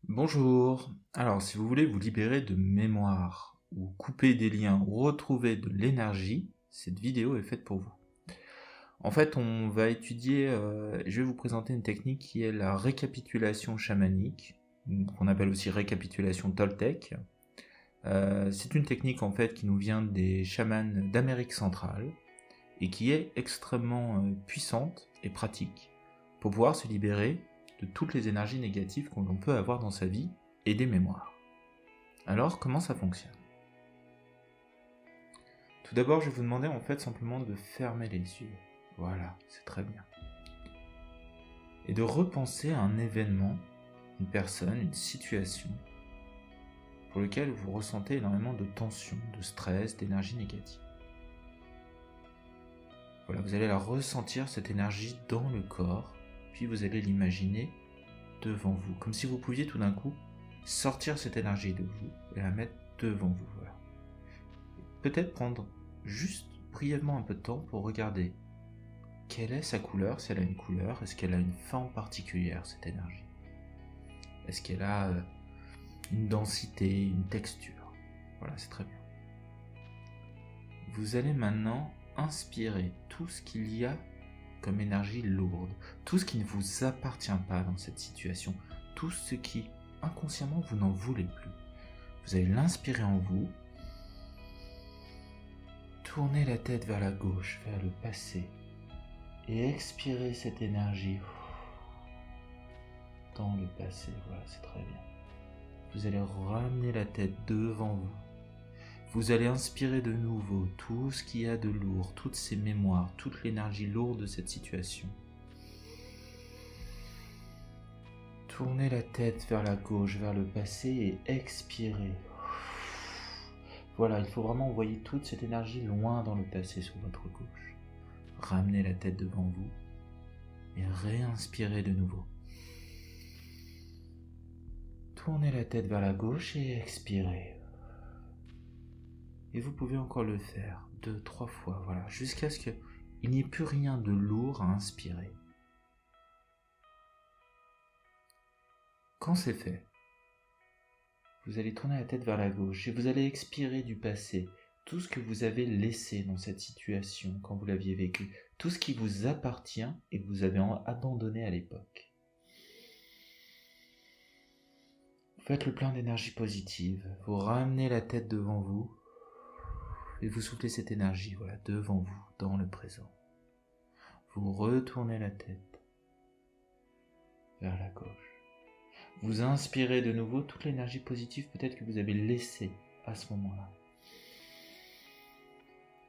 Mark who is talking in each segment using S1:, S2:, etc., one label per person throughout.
S1: Bonjour. Alors, si vous voulez vous libérer de mémoire, ou couper des liens, ou retrouver de l'énergie, cette vidéo est faite pour vous. En fait, on va étudier, je vais vous présenter une technique qui est la récapitulation chamanique, qu'on appelle aussi récapitulation toltèque. C'est une technique en fait qui nous vient des chamans d'Amérique centrale, et qui est extrêmement puissante et pratique pour pouvoir se libérer de toutes les énergies négatives qu'on peut avoir dans sa vie et des mémoires. Alors, comment ça fonctionne? Tout d'abord, je vais vous demander en fait simplement de fermer les yeux. Voilà, c'est très bien. Et de repenser à un événement, une personne, une situation pour lequel vous ressentez énormément de tension, de stress, d'énergie négative. Voilà, vous allez la ressentir, cette énergie, dans le corps, puis vous allez l'imaginer devant vous, comme si vous pouviez tout d'un coup sortir cette énergie de vous et la mettre devant vous. Voilà. Peut-être prendre juste brièvement un peu de temps pour regarder quelle est sa couleur, si elle a une couleur, est-ce qu'elle a une forme particulière, cette énergie, est-ce qu'elle a une densité, une texture. Voilà, c'est très bien. Vous allez maintenant inspirer tout ce qu'il y a comme énergie lourde, tout ce qui ne vous appartient pas dans cette situation, tout ce qui, inconsciemment, vous n'en voulez plus. Vous allez l'inspirer en vous, tournez la tête vers la gauche, vers le passé, et expirez cette énergie dans le passé. Voilà, c'est très bien. Vous allez ramener la tête devant vous. Vous allez inspirer de nouveau tout ce qu'il y a de lourd, toutes ces mémoires, toute l'énergie lourde de cette situation. Tournez la tête vers la gauche, vers le passé et expirez. Voilà, il faut vraiment envoyer toute cette énergie loin dans le passé sur votre gauche. Ramenez la tête devant vous et réinspirez de nouveau. Tournez la tête vers la gauche et expirez. Et vous pouvez encore le faire 2-3 fois, voilà, jusqu'à ce qu'il n'y ait plus rien de lourd à inspirer. Quand c'est fait, vous allez tourner la tête vers la gauche et vous allez expirer du passé, tout ce que vous avez laissé dans cette situation quand vous l'aviez vécu, tout ce qui vous appartient et que vous avez abandonné à l'époque. Vous faites le plein d'énergie positive, vous ramenez la tête devant vous et vous soufflez cette énergie, voilà, devant vous, dans le présent. Vous retournez la tête vers la gauche. Vous inspirez de nouveau toute l'énergie positive peut-être que vous avez laissée à ce moment-là.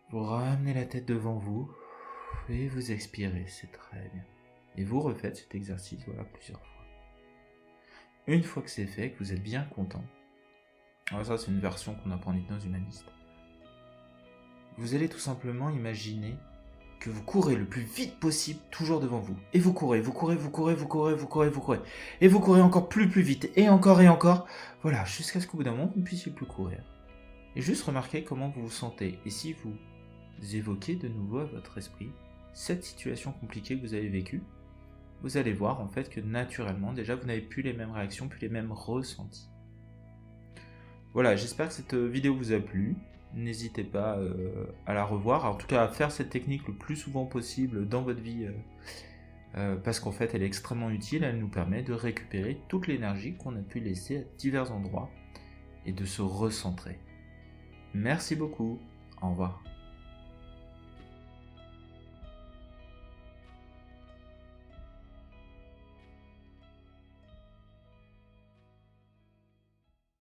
S1: Vous ramenez la tête devant vous et vous expirez, c'est très bien. Et vous refaites cet exercice, voilà, plusieurs fois. Une fois que c'est fait, que vous êtes bien content, alors ça c'est une version qu'on apprend en hypnose humaniste, vous allez tout simplement imaginer que vous courez le plus vite possible, toujours devant vous. Et vous courez. Et vous courez encore plus vite. Et encore. Voilà, jusqu'à ce qu'au bout d'un moment, vous ne puissiez plus courir. Et juste remarquez comment vous vous sentez. Et si vous évoquez de nouveau à votre esprit cette situation compliquée que vous avez vécue, vous allez voir en fait que naturellement, déjà, vous n'avez plus les mêmes réactions, plus les mêmes ressentis. Voilà, j'espère que cette vidéo vous a plu. N'hésitez pas à la revoir, en tout cas à faire cette technique le plus souvent possible dans votre vie, parce qu'en fait elle est extrêmement utile, elle nous permet de récupérer toute l'énergie qu'on a pu laisser à divers endroits et de se recentrer. Merci beaucoup, au revoir.